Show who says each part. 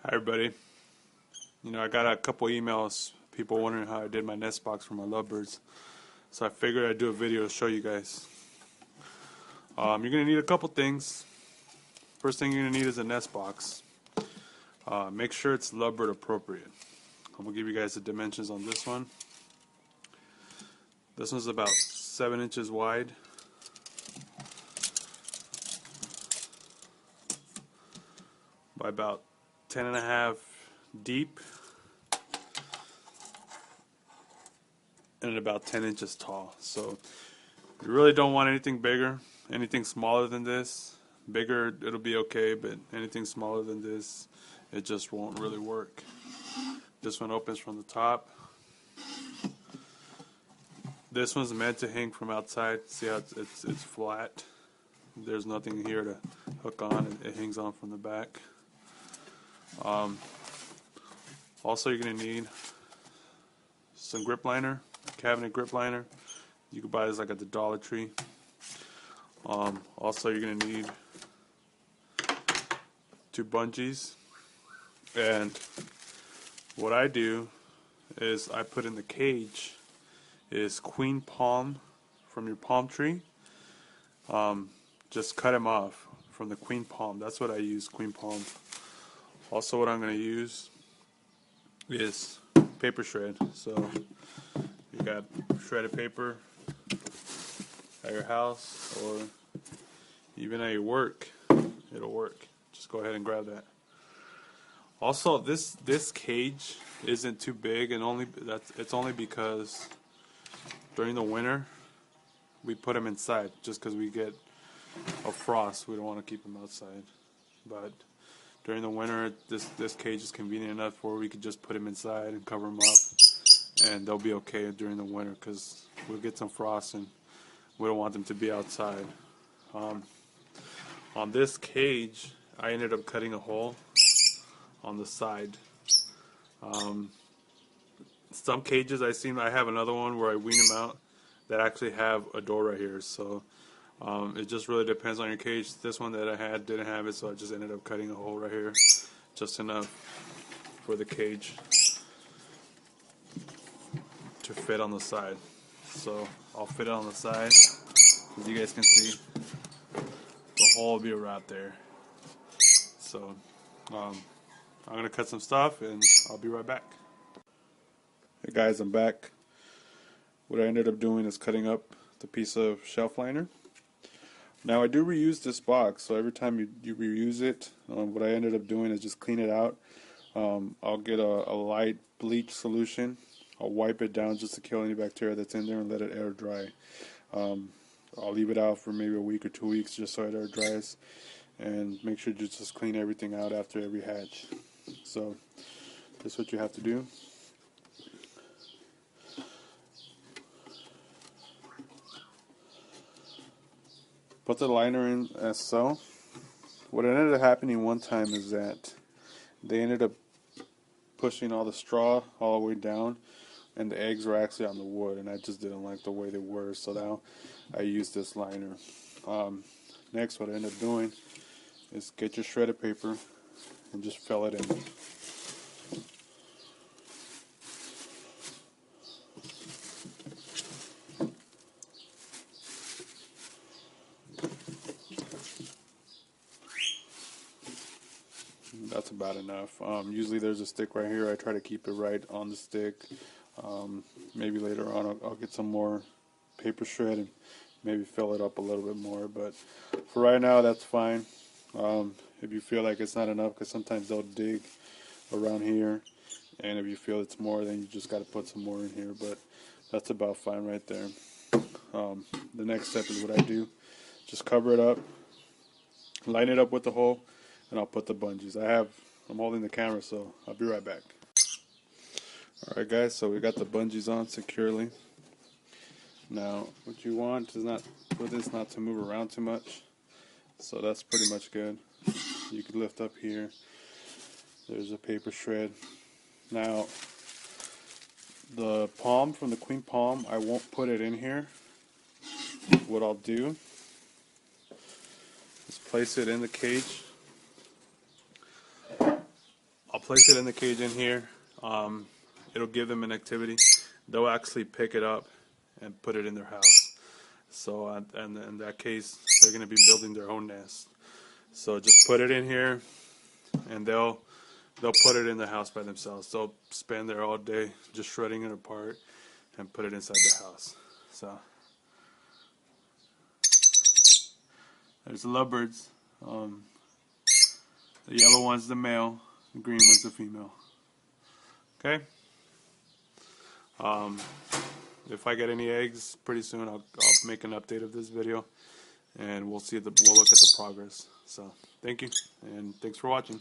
Speaker 1: Hi everybody. I got a couple emails, people wondering how I did my nest box for my lovebirds. So I figured I'd do a video to show you guys. You're gonna need a couple things. First thing you're gonna need is a nest box. Make sure it's lovebird appropriate. I'm gonna give you guys the dimensions on this one. This one's about 7 inches wide. By about 10.5 deep. And about 10 inches tall. So you really don't want anything bigger. Anything smaller than this, bigger it'll be okay, but anything smaller than this, it just won't really work. This one opens from the top. This one's meant to hang from outside. See how it's flat. There's nothing here to hook on. It hangs on from the back. Also, you're gonna need some grip liner, cabinet grip liner. You can buy this like at the Dollar Tree. Also, you're gonna need 2 bungees, and what I do is I put in the cage is queen palm from your palm tree. Just cut them off from the queen palm. That's what I use, queen palm. Also, what I'm gonna use is paper shred. So you got shredded paper at your house or even at your work, it'll work. Just go ahead and grab that. Also, this cage isn't too big, and it's only because during the winter we put them inside just because we get a frost. We don't want to keep them outside, but during the winter this cage is convenient enough where we could just put them inside and cover them up, and they'll be okay during the winter because we'll get some frost and we don't want them to be outside. On this cage, I ended up cutting a hole on the side. Some cages I have another one where I wean them out that actually have a door right here. So it just really depends on your cage. This one that I had didn't have it, so I just ended up cutting a hole right here, just enough for the cage to fit on the side. So I'll fit it on the side. As you guys can see, the hole will be right there. So I'm gonna cut some stuff and I'll be right back. Hey guys, I'm back. What I ended up doing is cutting up the piece of shelf liner. Now I do reuse this box, so every time you reuse it, what I ended up doing is just clean it out. I'll get a light bleach solution. I'll wipe it down just to kill any bacteria that's in there and let it air dry. I'll leave it out for maybe a week or 2 weeks just so it air dries, and make sure you just clean everything out after every hatch. So that's what you have to do. Put the liner in as so. What ended up happening one time is that they ended up pushing all the straw all the way down, and the eggs were actually on the wood, and I just didn't like the way they were, so now I used this liner. Next, what I ended up doing is get your shredded paper and just fill it in. That's about enough. Usually there's a stick right here. I try to keep it right on the stick. Maybe later on I'll get some more paper shred and maybe fill it up a little bit more, but for right now that's fine. If you feel like it's not enough, because sometimes they'll dig around here, and if you feel it's more, then you just got to put some more in here, but that's about fine right there. The next step is what I do. Just cover it up, line it up with the hole, and I'll put the bungees. I'm holding the camera, so I'll be right back. Alright guys, so we got the bungees on securely. Now, what you want is for this not to move around too much. So that's pretty much good. You can lift up here. There's a paper shred. Now, the palm from the queen palm, I won't put it in here. What I'll do is place it in the cage. I'll place it in the cage in here. It'll give them an activity. They'll actually pick it up and put it in their house. So, and in that case, they're going to be building their own nest. So just put it in here, and they'll put it in the house by themselves. They'll spend there all day just shredding it apart and put it inside the house. So there's the lovebirds. The yellow one's the male, the green one's the female. Okay. If I get any eggs pretty soon, I'll make an update of this video, and we'll look at the progress. So thank you, and thanks for watching.